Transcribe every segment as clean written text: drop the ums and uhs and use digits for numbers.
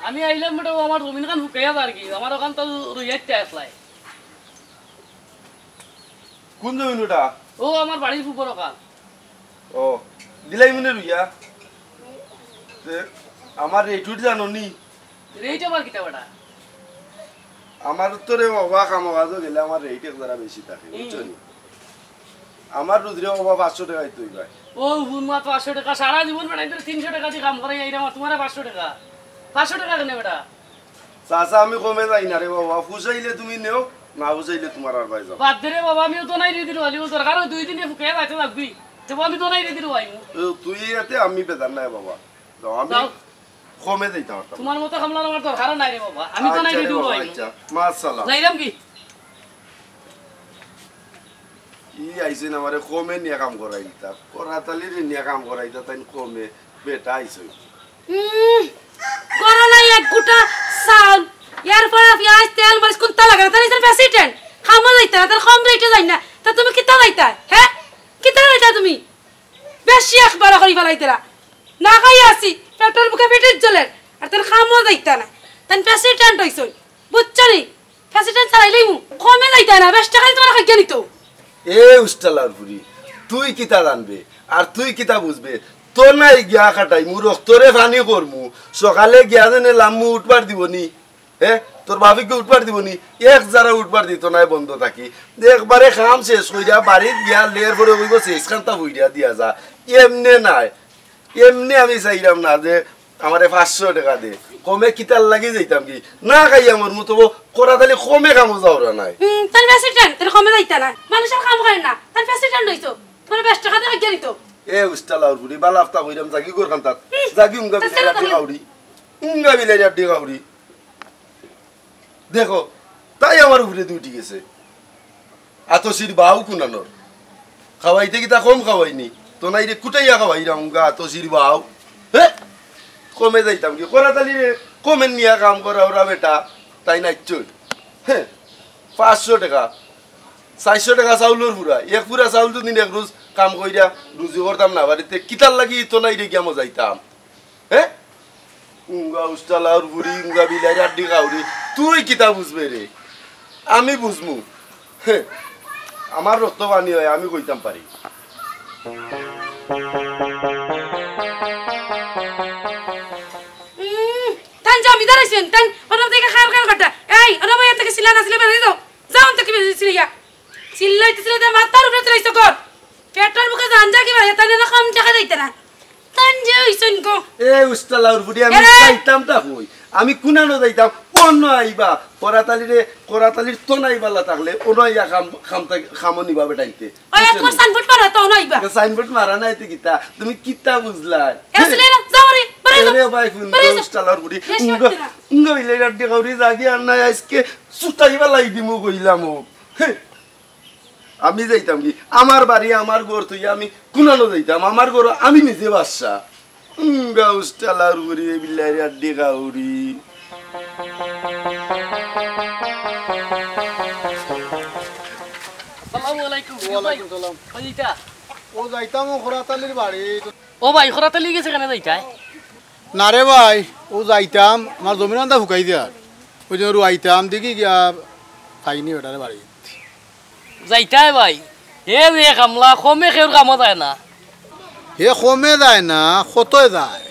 আমি আইলাম বেটা আমার জমিন খান হুকাইয়া আর কি আমার ওখান তো রইয়াইতে আসলাই কোন জমিন ওটা ও আমার বাড়ির উপর ওখান ও দিলাই মনে রইয়া আমার রেটুট জানো নি রেট আবার কিটা বেটা আমার তো রে বাবা কামকাজও গেলে আমার রেট একদারা বেশি থাকে বুঝছো নি আমার রুদ্রে বাবা 500 টাকা দিই ভাই ও হুনমা 500 টাকা সারা জীবন বেটা 300 টাকা দিয়ে কাম করে আইরা আমার তোমারে 500 টাকা 500 টাকা কেন বেটা চাচা আমি কমে যাই না রে বাবা ফুসাইলে তুমি নেও না ফুসাইলে তোমার আর ভাই যাও বাদ দে রে বাবা আমিও তো নাই রে দিলো আলিও দরকার হয় 2 দিনে ফুকে যাইতে লাগবি তো আমি তো নাই রে দিলো আইমু তুই এতে আমি বেদার নাই বাবা যাও আমি কমে যাইতাম তোমার মতো কামলা আমার দরকার নাই রে বাবা আমি তো নাই রে দিলো আইমু আচ্ছা মাশাআল্লাহ যাইরাম কি ই আইছে না আমারে কমে নিয়া কাম করাইতা করাতালির নিয়া কাম করাইতা তাই কমে বেটা আইছে করলা এক গুটা সাল ইয়ার পরে পেঁয়াজ তেল মরিচ কোনটা লাগা তার ইসের প্রেসিডেন্ট খামা যাইতা তার কম রেটে যাই না তা তুমি কিতা যাইতা হ্যাঁ কিতা যাইতা তুমি বেশি একবার করি ফেলাইতেরা না খাই আসি পেট্রোল বুকে পেটের জ্বলের আর তার খামা যাইতা না তাই প্রেসিডেন্ট হইছই বুঝছো নি প্রেসিডেন্ট চালাইলেই মু কমে যাইতা না বেশ টাকা তোমার খাইয়া নিত এ উস্তালার পুরি তুই কিতা জানবে আর তুই কিতা বুঝবে তোর নাই গিয়া কাটাই মু রক্তরে পানি করমু সকালে গিয়া জানে লামু উঠবার দিবনি হ্যাঁ তোর ভাবিকে উঠবার দিবনি এক যারা উঠবার দিত নাই বন্ধ থাকি একবারে খাম শেষ কইরা বাড়িত গিয়া লের পরে কইব শেষ খানটা বইরা দিয়া যা এমনে নাই এমনি আমি চাইলাম না যে আমারে 500 টাকা দে কমে কিতার লাগি যাইতাম কি না খাই আমার মতো করা তাহলে কমে কামো যাওরা নাই তার প্রেসিডেন্ট তোর কমে যাইতা না মানুষের কাম করে না তার প্রেসিডেন্ট হইছো তোমার বেশ টাকা দিয়ে খাইয়া নিত এ উস্তালার পুরি বালাফতা কইরাম জাগি কর কান্তাত জাগি উঙ্গা বিলাই আড্ডি গাউরি উঙ্গা বিলাই আড্ডি গাউরি দেখো তাই আমার উপরে দুটি গেছে আতসির বাউ কুনানোর খাওয়াইতে কি তা কম খাওয়াইনি তো নাই রে কুটাইয়া খাওয়াইরা উঙ্গা আতসির বাউ হে কমে যাইতাম কি করা তালি রে কমে নিয়া কাম করা ওরা বেটা তাই নাইচুই হ্যাঁ 500 টাকা 400 টাকা চাউলের পুরা এক পুরা চাউল তো দিন এক রোজ কাম কইরা রুজি করতাম না বাড়িতে কিতার লাগি তো নাই রে গিয়া যাইতাম হ্যাঁ উঙ্গা উস্তালার বুড়ি উঙ্গা বিলাই আড্ডি গাউরি তুই কিতা বুঝবে রে আমি বুঝমু হ্যাঁ আমার রক্ত পানি হয় আমি কইতাম পারি তান জমিদার আছেন তান ওরা থেকে খার কাটা এই ওরা ভাই থেকে সিলা না সিলা বেরিয়ে দাও যাও থেকে বেরিয়ে সিলা সিলাইতে মাথার উপরে তুলাইছো কর পেট্রোল মুখে জানজা কি ভাই তানে না কম টাকা দিতে না তান যে হইছেন গো এ উস্তালার বুড়ি আমি যাইতাম তা কই আমি কুনানো যাইতাম অন্য আইবা কোরাতালির তো নাইবালা থাকলে ওনাইয়া খামনি ভাবে টাইতে ওই তোমার সাইনবোর্ড মারা তো নাইবা সাইনবোর্ড মারা নাইতে কিতা তুমি কিতা বুঝলা এসলে না যাও রে আরে ভাই ফুল উস্তালার বুড়ি উঙ্গা বিলে আড্ডি গাউরি জাগি আর নাই আজকে সুতাইবা লাই দিমু কইলাম আমি যাইতাম কি আমার বাড়ি আমার ঘর তুই আমি কুনানো যাইতাম আমার ঘর আমি নিজে বাসা গাউসটা লাউরি বিল্লারি আড্ডি গাউরি আসসালামু আলাইকুম ওয়ালাইকুম সালাম। ওই যাইতা ও যাইতাম ও খরাতালির বাড়ি। ও ভাই খরাতালি গেছে কেন যাইতাই না রে ভাই, ও যাইতাম আমার জমিন আন্দা ফুকাই দিয়া ওই জন্য আইতাম দেখি গিয়া পাইনি ওটারে বাড়ি। যাইতাই ভাই হে রে কামলা কমে কেউর কামত যায় না হে কমে যায় না, কতই যায়।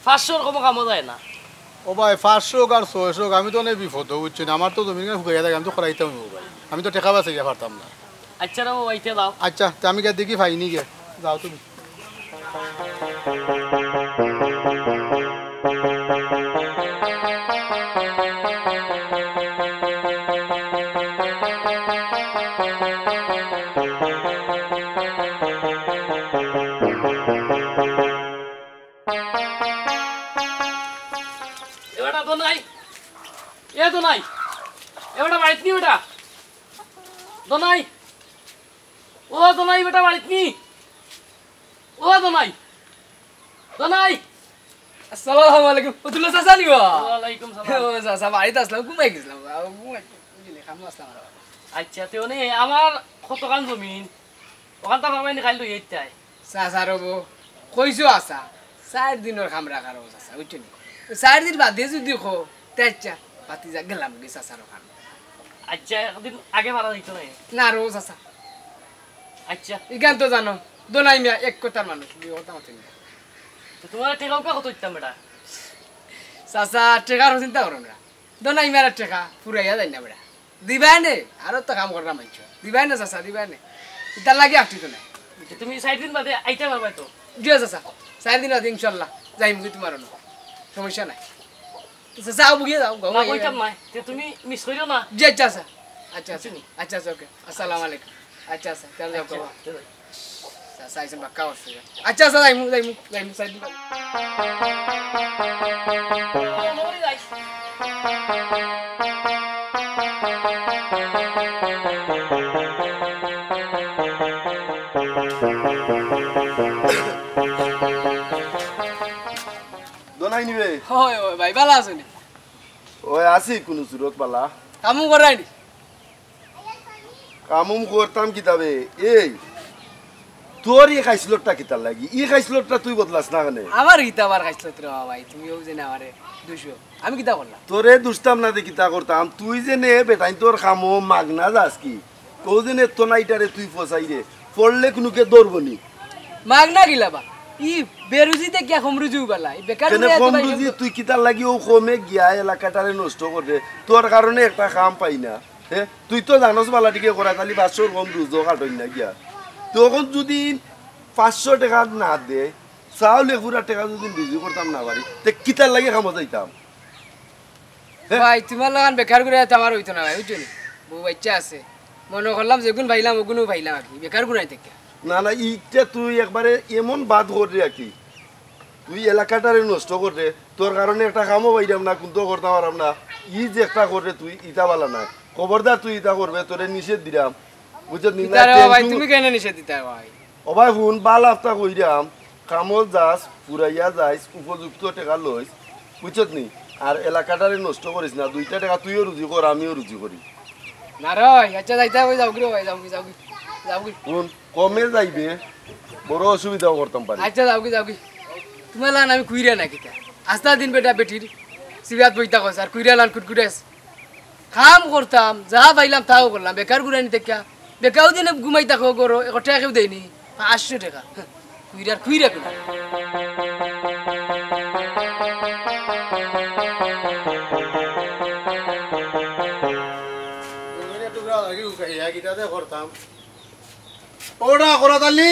500 কম কামত যায় না ও ভাই 500 আর 600 আমি তো অনেক বিপদ বুঝছি না, আমার তো জমিন ফুকাই থাকে, আমি তো খরাইতাম ভাই, আমি তো টেকা বাঁচে গিয়া পারতাম না। আচ্ছা রে আইতে দাও আচ্ছা তা আমি গিয়া দেখি পাইনি গে, যাও তুমি। এবারটা তো নাই এ তো নাই এবারটা বাড়িত নি বেটা তো নাই ও তো নাই বেটা বাড়িত নি ও তো নাই তো নাই আসসালামু আলাইকুম ওতুল্লাহ চাচা নিবা ওয়ালাইকুম সালাম ও চাচা বাড়িতে আসলাম ঘুমাই গেছিলাম ঘুমাই খামু আসলাম আর আচ্ছা তেও নে আমার কতখান জমিন ওখান তো আমার খাইল লই যাইতাই চাচা রব কইছো আসা 4 দিনের খাম রাখার চাচা বুঝছো নি 4 দিন বাদে যদি খো তেচ্ছা পাতি যা গেলাম গে চাচার খাম আচ্ছা একদিন আগে মারা যাইতো না না রো চাচা আচ্ছা ইগান তো জানো দোনাই মিয়া এক কথার মানুষ দুই কথা মাতি তো তোমার টেকাও কা কত দিতাম বেটা চাচা টেকার চিন্তা করো না দোনাই মিয়ার টেকা ফুরাইয়া যাই না বেড়া দিবাই নে আরো তো কাম করা মাইছো দিবাই না চাচা দিবাই নে ইতার লাগে আসছি তো না তুমি 6 দিন বাদে আইতে পারবা তো দিও চাচা 4 দিন বাদে ইনশাল্লাহ যাইম কি তোমার সমস্যা নাই যাও বুগিয়ে যাও না কইতাম নাই তে তুমি মিস কইরো না জি আচ্ছা আচ্ছা আচ্ছা আচ্ছা আচ্ছা আচ্ছা ওকে আসসালামু আলাইকুম আচ্ছা আচ্ছা তাহলে যাও কবা চাচা আইছেন বাক্কা আসছে আচ্ছা আচ্ছা যাইমু সাইড দিবা দোনাই নিবে হয় ওই ভাই ভালো আছেন ওই আসি কোন সুরত পালা কামু করাইনি কামুম করতাম কিতাবে এই তোর ই খাইছিলটা কিতার লাগি ই খাইছিলটা তুই বদলাস না কেন আমার গীতা আবার খাইছিল তো ভাই তুমিও জেনে আমারে 200 আমি গীতা করলাম তোরে দুষ্টাম না দেখি তা করতাম তুই যে নে বেটাই তোর খামো মাগনা যাস কি কৌ যে নে তো নাইটারে তুই ফসাই রে পড়লে কোনোকে দৌড়বনি মাগ না গিলা বা ই বেরুজিতে কি কম রুজু বালা ই বেকার কেন কম বুঝি তুই কিতার লাগি ও কমে গিয়া এলাকাটারে নষ্ট করে তোর কারণে একটা কাম পাই না হ্যাঁ তুই তো জানোস বালাটিকে করা তালি 500 কম রুজো কাটই না গিয়া তখন যদি 500 টাকা না দে চাউলে পুরা টাকা যদি রুজু করতাম না পারি তে কিতার লাগে কামো যাইতাম ভাই তোমার লাগান বেকার করে আমার হইতো না ভাই বুঝছো বউ বাচ্চা আছে মনে করলাম যেগুন ভাইলাম ওগুনও ভাইলাম আর কি বেকার গুনাই থেকে না না ইটা তুই একবারে এমন বাদ করে রাখি তুই এলাকাটারে নষ্ট করে তোর কারণে একটা কামও পাইলাম না কিন্তু করতে পারলাম না ই যে একটা করে তুই ইটা বালা না খবরদার তুই ইটা করবে তোরে নিষেধ দিলাম বুঝছ নি ভাই তুমি কেন নিষেধ দিতে ভাই অবাই শুন বাল আফতা কইরাম কামত যাস পুরাইয়া যাইস উপযুক্ত টাকা লইস বুঝছ নি আর এলাকাটারে নষ্ট করিস না 2টা টাকা তুইও রুজি কর আমিও রুজি করি না রয় আচ্ছা যাইতে হবে যাও গিয়ে ভাই যাও কি শুন কমে যাইবে বড় অসুবিধাও করতাম পারি আচ্ছা যাও কি তোমার লাগান আমি কুইরা না কিতা আস্তা দিন বেটা বেটির সিবিয়াত বইতা কস আর কুইরা লান কুটকুটাস কাম করতাম যা পাইলাম তাও করলাম বেকার গুড়ানি থেকে বেকাও দিনে ঘুমাই থাকো করো এক টাকা কেউ দেয়নি 500 টাকা কুইরা কোন করতাম ওটা করাতালি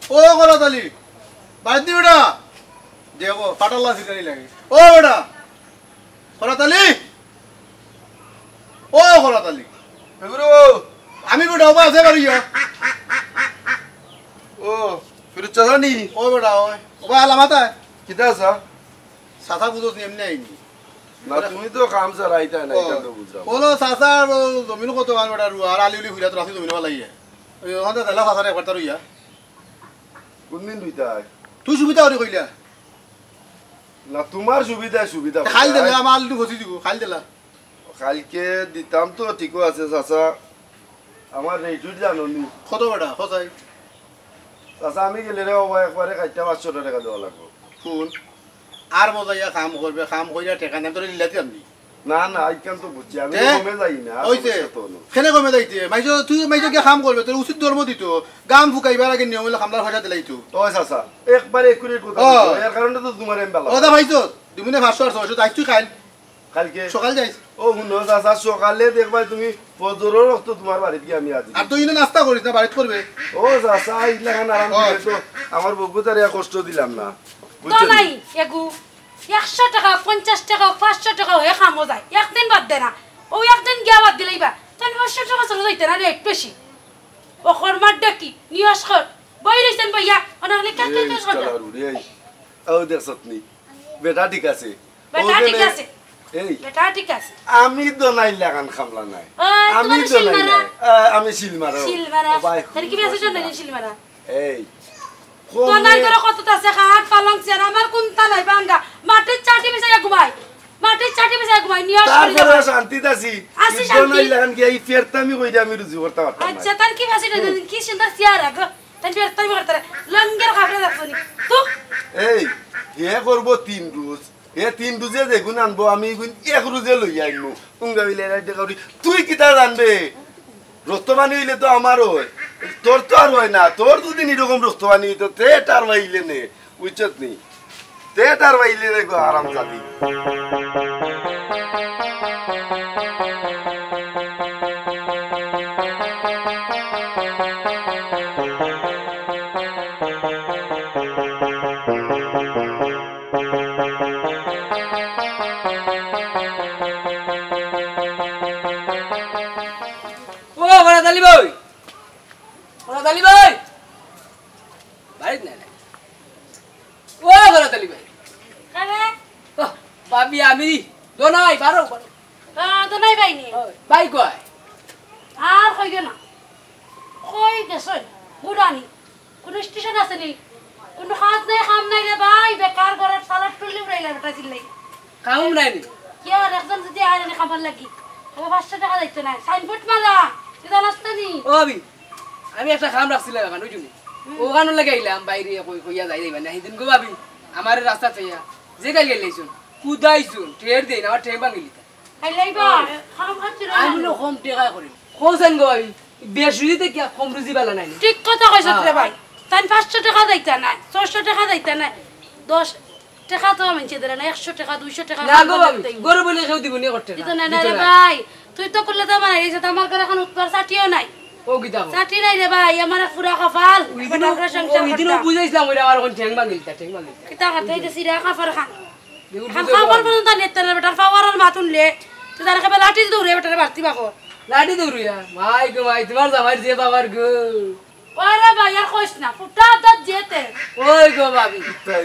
ও করাতালি বাড়ি বেটা দেখো পাটাল্লা শিকারি লাগে ও বেটা করাতালি ও করাতালি আমি বেটা ওবা আছে বাড়ি ও ফিরত চালানি ও বেটা ওবা আলামাতা কিতা আছা সাথা বুঝোস এমনি আইনি না তুমি তো কাম চালাইতা না এটা তো বুঝলাম বলো চাচার জমিন কত মান বেটা রুয়া আর আলি উলি ঘুরা তো রাখি জমিন লাগিয়ে ওই ওখানে তাহলে চাচার একবার রইয়া কোনদিন দুইটা তুই সুবিধা করে কইলা না তোমার সুবিধা সুবিধা খাইল দিলে আমার আলু ফসি দিব খাইল দিলা কালকে দিতাম তো ঠিকও আছে চাচা আমার রেটু জানো নি কত বড়া হসাই চাচা আমি গেলে রে বাবা একবারে খাইটা 500 টাকা দেওয়া লাগবে শুন আর মজাইয়া কাম করবে কাম কইরা টাকা নেম তোরে দিলাতি আমি না না আইকান তো বুঝছি আমি দে। কমে যাই না ওইতে সমস্যা তো না। কেনে কমে যাইতে মাইজো তুই মাইজো কি কাম করবে তোর উচিত ধর্ম দিত গাম ফুকাইবার আগে নিয়ম হইলে কামলার ভাষা দিলাইতো ওই চাচা একবারে একুরেট কথা ও। বলছো, এর কারণে তো তোমার এম বেলা ওদা ভাইছো তুমি না 500 আর 600 তাই তুই খাইল কালকে সকাল যাইস ও শুনো চাচা সকালে দেখবা তুমি ফজরের রক্ত তোমার বাড়িতে গিয়ে আমি আজ আর তুই না নাস্তা করিস না বাড়িতে করবে ও চাচা ইলাখান আরাম ও। করে তো আমার বউকে তার কষ্ট দিলাম না তো বুঝছেন নাই এগু 100 টাকা 50 টাকা 500 টাকা হয়ে খামো যায় একদিন বাদ দে না ও একদিন গিয়া বাদ দিলেই বা তাহলে 500 টাকা চলে যাইতে না রেট বেশি ও খরমার ডাকি নিয়াস খর বই রইছেন ভাইয়া অনাহলে কাকে এই কাকে কথা স্টালার উড়ে, এই। ও দেখছতনি বেটা ঠিক আছে বেটা ওখানে- ঠিক আছে এই বেটা ঠিক আছে আমি তো নাই লাগান খামলা নাই আমি তোমার তো শিল নাই মারা নাই। আমি শিল মারা শিল মারা ও ভাই, তাহলে কি বেশি জন্য শিল মারা এই তোনার করে কত আছে খাট পালং চেয়ার আমার কোনটা নাই বাঙ্গা মাটির চাটি বিছাইয়া ঘুমাই মাটির চাটি বিছাইয়া ঘুমাই নিয়াস করি তারপরে শান্তিতে আছি আছি কিন্তু নাই শান্তি। লাগান কি এই ফেরতামি কইরা আমি রুজি করতে পারতাম না আচ্ছা তার কি বেশি কি সুন্দর চেয়ার আগো তাই বের তাই করতে লঙ্গের খাবরে দেখছনি তো এই হে করব 3 রোজ এ 3 রোজে দেখুন আনবো আমি গুণ 1 রোজে লই আইমু উঙ্গা বিলে রাইতে করি তুই কিটা জানবে রক্তবাণী হইলে তো আমার হয় তোর তো আর হয় না তোর যদি এরকম রক্তবাণী হইতো তে টার বাইলে নে বুঝছত নি তে টার বাইলে রে গো আরাম জাদি ও ফরাদ আলী ভাই ফরাদ আলী ভাই বাড়িতে নাই ও ফরাদ আলী ভাই আরে ও ভাবি আমি দোনাই বারো তো নাই বাইনি ভাই কয় আর কইগে না কই গেছই বুড়ানি কোন স্টেশন আছে নি কোন কাজ নাই কাম নাই রে ভাই বেকার ঘরে সালাদ টুলি উড়াইলা বেটা চিল্লাই কাম নাই নি কি আর একজন যদি আইনি খাবার লাগি তবে 500 টাকা দিতে নাই সাইনবোর্ড মালা তুই জানাস না নি ও ভাবি আমি একটা কাম রাখছিলাম এখন ওই জন্য ওখানে লাগে আইলাম বাইরে কইয়া যাই যাইবা না সেদিন গো ভাবি আমার রাস্তা চাইয়া যে গাই গেলাইছুন কুদাইছুন ট্রের দেই না আমার ট্রেন ভাঙিলি খাইলাইবা খাম খাচ্ছি আমি বলে কম টাকা করি কোসেন গো ভাবি বেশি দিতে কি কম রুজি বালা নাই ঠিক কথা কইছ রে ভাই তাই 500 টাকা দিতে নাই 600 টাকা দিতে নাই 10 টাকা তো মানছে দেরে না 100 টাকা 200 টাকা না গো ভাবি গরু বলে কেউ দিব নি করতে দিত না রে ভাই তুই তো করলে তো মানে এই যে আমার ঘরে এখন উৎপার চাটিও নাই ও গিতা চাটি নাই রে ভাই আমার পুরা কপাল সংসার ওইদিনও বুঝাইছিলাম ওইটা আমার কোন ঠ্যাং ভাঙিলতা ঠ্যাং ভাঙিলতা কিতা কথা হইতে সিরা কাফার খান খান খাবার পর্যন্ত নেতে না বেটার পাওয়ার মাতুন লে তুই তার খাবে লাঠি দৌড়ে বেটারে বাড়তি বাকো লাডি দৌড়িয়া মাই গো মাই তোমার জামাই যে বাবার গো ওরে ভাই আর কইস না ফুটা দাঁত যেতে ওই গো ভাবি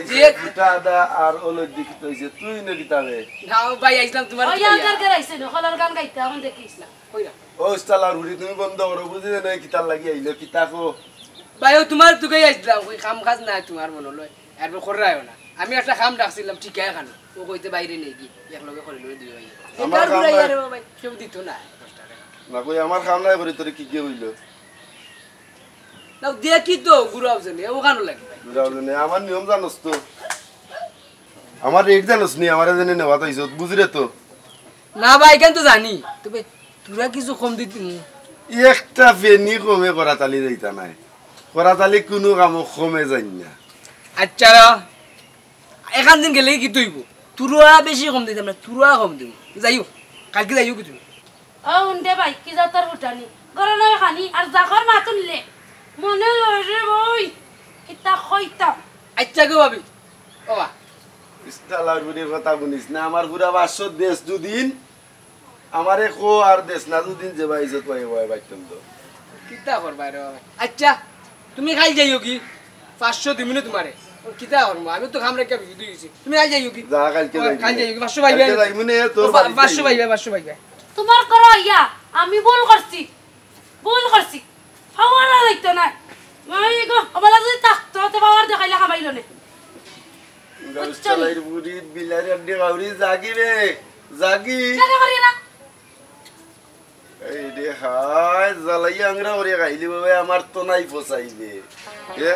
যে দাদা আর ওলো দিক তইছে তুই না দিতাবে নাও ভাই আইছিলাম তোমার ওই আনকার করে আইছে না হলার গান গাইতে এখন দেখিস না কইরা ও স্টালার উড়ি তুমি বন্ধ করো বুঝি না কিতার লাগি আইলো কিতাকো ভাই ও তোমার তুই আইছিলাম ওই কাম কাজ নাই তোমার মনে লয় এরপর করে রাখো না আমি একটা কাম রাখছিলাম ঠিকই খান ও কইতে বাইরে নেই কি এক লগে করে লই দিই ভাই আমার আমার কাম কাম নাই। ভাই কেউ দিত না 10 টাকা না কই আমার কাম নাই করে তোরে কি কে হইলো নাও দেখি তো গুরাও জানি ওখানে লাগে ভাই দুরাউনে আমার নিয়ম জানোস তো আমার রেট জানোস নি আমারে জেনে নেওয়া তাইছ বুঝরে তো না ভাই কেন তো জানি তবে তোরা কিছু কম দিতি একটা ফেনি কমে করা তালি যাইতা নাই করা তালি কোনো কাম কমে যাই না আচ্ছা এখান দিন গেলে কি তুইব তুরা বেশি কম দিতাম না তুরা কম দিব যাইও কালকে যাইও কি তুমি ও উন্ডে ভাই কি যাতার ফুটানি ঘরে নয় খানি আর জাগর মাতুন লে মনে লয় রে বই কিতা কইতাম আচ্ছা গো ভাবি ও বা স্টালার বুড়ির কথা শুনিস না আমার পুরা 500 দেশ দুদিন আমারে কো আর দেশ না দুদিন যে ভাই ইজ্জত পাই ভাই বাইতম তো কিতা করবা রে বাবা? আচ্ছা তুমি খাই যাইও কি 500 দিমিনে তোমারে ও কিতা করবো আমি তো খামরে কে বিধি দিছি তুমি খাই যাইও কি যা কালকে যাই খাই যাইও কি 500 পাইবে কালকে যাই মনে তোর 500 পাইবে 500 পাইবে তোমার করো ইয়া আমি ভুল করছি পাওয়ার লাগতো না মাই গো আমার যদি থাকতো তো পাওয়ার দেখাইলে খাবাইলো না গাউস্তালাইর বুড়ি বিলারি আড্ডি গাউরি জাগি রে জাগি কেন করি না এই রে হায় জ্বালাই আংরা ওরে গাইলি বাবা আমার তো নাই ফসাইবে এ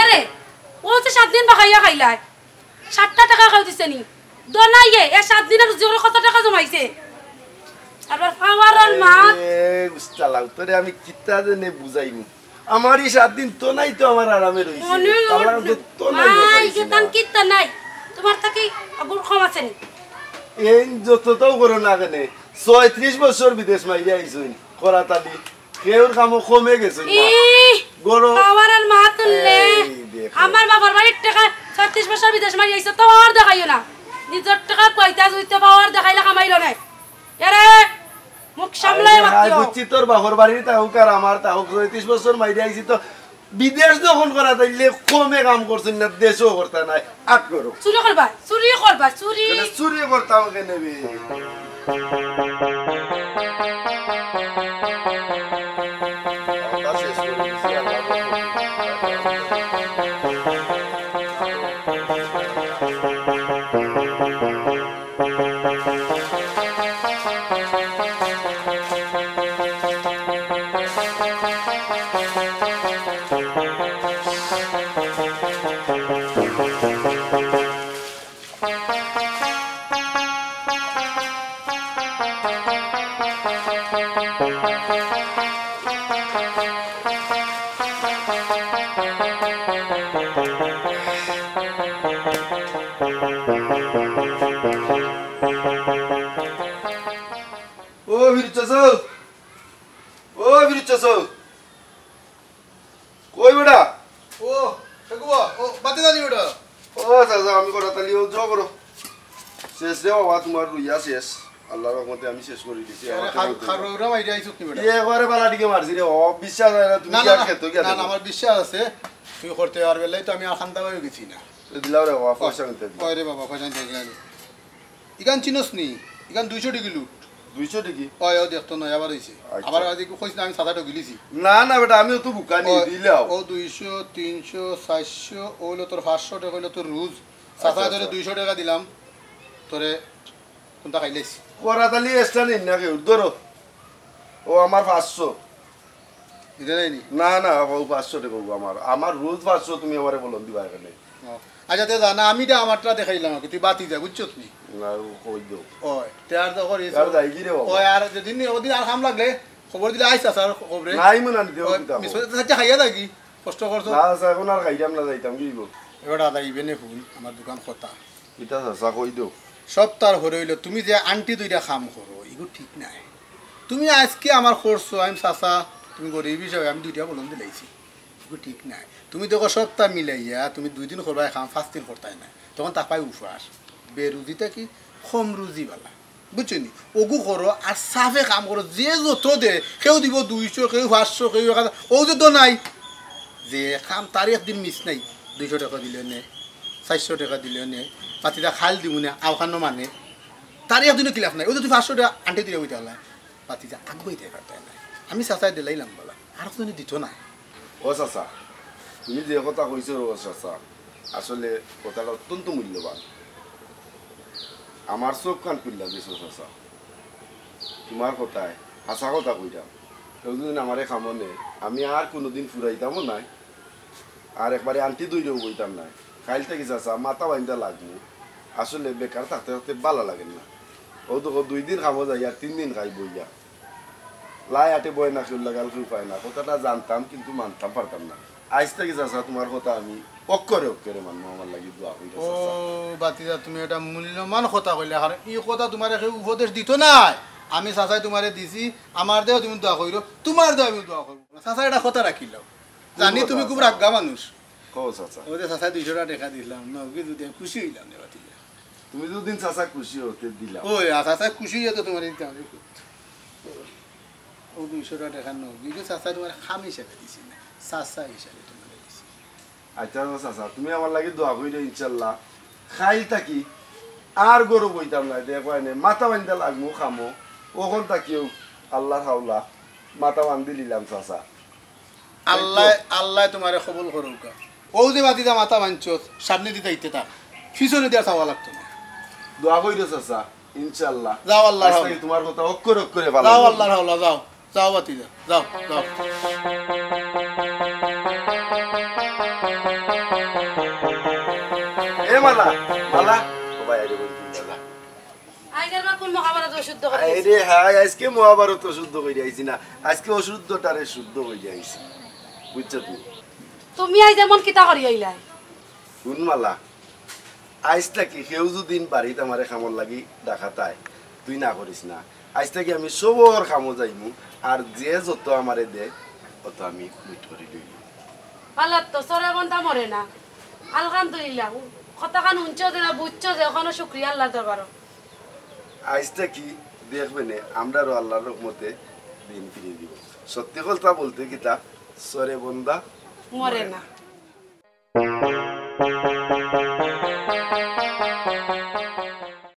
আরে ও তো 7 দিন বাকাইয়া খাইলাই 60 টাকা খাই দিছে নি দনাইয়ে এ 7 দিনের জোরে কত টাকা জমাইছে আবার পাওয়ারল মা এ উস্তালাও তোরে আমি কিতা জানে বুঝাইমু আমারই 7 দিন তো নাই তো আমার আরামে রইছে তালা তো নাই নাই কেতন কিত নাই তোমার থাকি আগুর কম আছে নি এই যতটাও করো না কেন 36 বছর বিদেশ মাইরে আইছুন করাতালি কেউর কামও কমে গেছে ই গরো পাওয়ারল মা তুললে আমার বাবার বাড়ির টাকা 36 বছর বিদেশ মারি আইছে তো আর দেখাইও না নিজের টাকা কইতা জুইতে পাওয়ার দেখাইলা কামাইলো না এরে মুখ সামলাই মাতিও বুঝছি তোর বাবার বাড়ির তাহুক আর আমার তাহুক 36 বছর মাইরে আইছি তো বিদেশ যখন করা তাইলে কমে কাম করছেন না দেশও করতে নাই আট করো চুরি চুরি করতাম কেনে বে ও বিরুচ্ছাসৌ কই বেটা ও ঠাকুমা ও বাতি দানি ওটা ও চাচা আমি করা তালি ও যাও করো শেষ রে বাবা তোমার রুইয়া শেষ আল্লাহর রহমতে আমি শেষ করে দিছি খারুরা মাইরে আইছো কি বেটা একবারে বালাটিকে মারছি রে ও বিশ্বাস হয় না তুমি না কি আর খেতো কি না আমার বিশ্বাস আছে তুই করতে পারবে তো আমি আর খান্তা হয়ে গেছি না দিলাও রে বাবা পয়সা নিতে কয় রে বাবা পয়সা নিতে গেল ইগান চিনস নি ইগান 200 টাকা লুট 200 টাকি ওই ও দেখতো না আবার হইছে আচ্ছা। আবার আজ কইছ না আমি 7 টাকা গিলিছি না না বেটা আমিও তো বুকা নি দিলাও ও 200 300 400 ওলো তোর 500 টাকা হইলো তোর রোজ সাতা ধরে 200 টাকা দিলাম তোরে কোনটা খাইলেছ করা তালি এক্সট্রা নিন না কেউ ধরো ও আমার 500 দিতে নাইনি না না ও 500 টাকা আমার আমার রোজ 500 তুমি আমারে বলন দিবা এখানে আচ্ছা তে জানা আমিটা আমারটা দেখাইলাম তুই বাতি যা বুঝছস নি না কই দাও ওই তেয়ার তো করিস আর যাই কি রে বাবা ওই আর যেদিন ওদিন আর কাম লাগলে খবর দিলে আইসা স্যার খবরে নাই মনে আনি দেও কিতা মিসরে সাথে খাইয়া থাকি কষ্ট করছো না স্যার এখন আর খাইতাম না যাইতাম কি গো এবার আদা ইবেনে ফুল আমার দোকান কথা কিতা চাচা কই দাও সপ্তাহ হরে হইলো তুমি যে আন্টি দুইটা কাম করো এগুলো ঠিক নাই তুমি আজকে আমার করছো আমি চাচা তুমি গরিব হিসাবে আমি দুইটা বলন দিলাইছি এগুলো ঠিক নাই তুমি দেখো সপ্তাহ মিলাইয়া তুমি 2 দিন করবাই খাম 5 দিন করতাই না তখন তাপাই উফাস বেরুজিটা কি কম রুজি বালা বুঝছো নি ওগু করো আর সাফে কাম করো যে যত দে কেউ দিব 200 কেউ 500 কেউ 1000 ও যে তো নাই যে কাম তার একদিন মিস নাই 200 টাকা দিলে নে 400 টাকা দিলে নে পাতিটা খাল দিব না আওখানো মানে তার একদিনও কিলাফ নাই ও তো তুই 500 টাকা আন্টি দিয়ে হইতে হলা পাতিটা আগুই দিয়ে কাটাই নাই আমি চাচাই দিলাইলাম বলা আর কোনো দিত না ও চাচা তুমি যে কথা কইছো ও চাচা আসলে কথাটা অত্যন্ত মূল্যবান আমার চোখ কান খুললা দিছো চাচা তোমার কথায় হাসা কথা কইতাম কেউ যদি আমারে খামনে আমি আর কোনোদিন ফুরাইতামও নাই আর একবারে আন্টি দইরেও বইতাম নাই খাইল থেকে চাচা মাথা বাইন্দা লাগবো আসলে বেকার থাকতে থাকতে ভালো লাগে না ও তো 2 দিন খামো যাই আর 3 দিন খাই বইয়া লাই আটে বই না খেল লাগাল কেউ পায় না কথাটা জানতাম কিন্তু মানতাম পারতাম না আজ থেকে চাচা তোমার কথা আমি অক্ষরে মানবো আমার লাগি দোয়া কইরা ও চাচা বাতিদা তুমি এটা মূল্যমান কথা কইলে কারণ এই কথা তোমার কেউ উপদেশ দিত নাই আমি চাচাই তোমারে দিছি আমার দেও তুমি দোয়া কইরো তোমার দেও আমি দোয়া করব চাচা এটা কথা রাখিল জানি তুমি খুব রাগা মানুষ কও চাচা ওই যে চাচা 200 টাকা দেখা দিলাম না ওকে যদি খুশি হইলাম না বাতিদা তুমি দুদিন চাচা খুশি হতে দিলাম ওই চাচা খুশি হইয়া তো তোমার দিতে হবে ও 200 টাকা দেখা নো কিন্তু চাচা তোমার খাম হিসাবে দিছি না চাচা হিসাবে তোমার দিছি আচ্ছা চাচা তুমি আমার লাগি দোয়া কইরে ইনশাআল্লাহ খাইল থাকি আর গরু বইতাম না দেখো এনে মাথা বান্ধা লাগবো খামো ওখান থাকিও আল্লাহর হাওলা মাথা বান্ধি দিলাম চাচা আল্লাহ আল্লাহ তোমারে কবুল করুক ও যে বাতিদা মাথা বাঞ্চত সামনে দিতে ইতে থাক পিছনে দিয়া চাওয়া লাগতো না দোয়া কইরো চাচা ইনশাআল্লাহ যাও আল্লাহর আজ হাওলা থেকে তোমার কথা অক্ষর অক্ষরে ভালো যাও আল্লাহর হাওলা যাও যাও বাতিদা যাও যাও এ মালা মালা ও ভাই আরে বলি দাদা আইনের বা কোন মহাভারত শুদ্ধ করে আরে হাই আজকে মহাভারত শুদ্ধ কইরা আইছি না আজকে অশুদ্ধটারে শুদ্ধ কইরা আইছি বুঝছো তুমি তুমি আই যেমন কিতা করি আইলা শুন মালা আজ থেকে কেউ যদি বাড়িতে আমারে খামর লাগি ডাকাতায় তুই না করিস না আজ থেকে আমি সবর খামো যাইমু আর যে যত আমারে দে অত আমি লুট করে লইব পালাত তো সরে বন্ধা মরে না আলহামদুলিল্লাহ কতখান উঞ্চ যে বুঝছো যে ওখানে শুক্রিয়া আল্লাহ দরবারও আজ থেকে দেখবে না আমরাও আল্লাহর রহমতে দিন ফিরিয়ে দিব সত্যি কথা বলতে কি তা সরে বন্দা মরে না